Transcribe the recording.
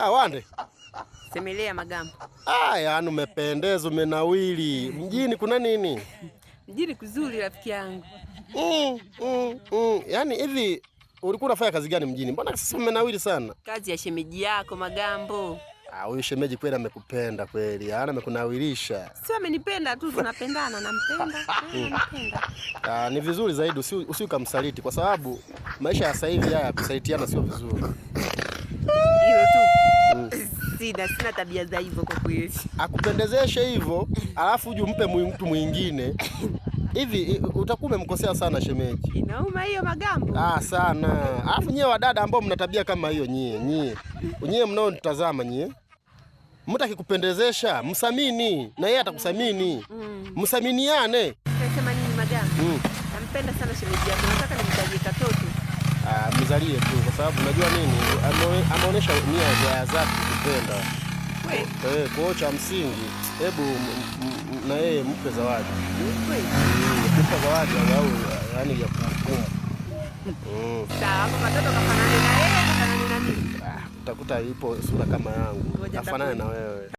Ah, Wande. Semelea Magambo. Yaani umependeza, umenawili. Mjini kuna nini? Mjini kuzuri rafiki yangu. Yaani hivi ulikuwa unafanya kazi gani mjini? Mbona sasa umenawili sana? Kazi ya shemeji yako Magambo. Huyu shemeji kweli amekupenda kweli. Amekunawilisha. Sio amenipenda tu, tunapendana, nampenda. Nampenda. Ni vizuri zaidi usikamsaliti kwa sababu maisha ya sasa hivi haya kusalitiana sio vizuri. Hilo tu. Sina tabia za hivyo kwa kweli. Akupendezeshe hivyo, alafu uje umpe mtu mwingine. Hivi utakuwa umemkosea sana shemeji. Inauma hiyo Magambo. Sana. Alafu nyie wadada ambao mna tabia kama hiyo nyie mnaonitazama nyie. Mtu akikupendezesha, msamini na yeye atakusamini. Msaminiane. Unasema nini Magambo? Nampenda sana shemeji yako. Nataka nimtajie katoto. Mzalie tu kwa sababu unajua nini? Anaonesha nia ya zake kupenda. Kwa cha msingi, hebu na yeye mpe zawadi. Mpe zawadi au yani ya kumkumbuka. Sawa, katoto kafanane na yeye, kafanane na mimi. Utakuta ipo sura kama yangu. Afanane na wewe.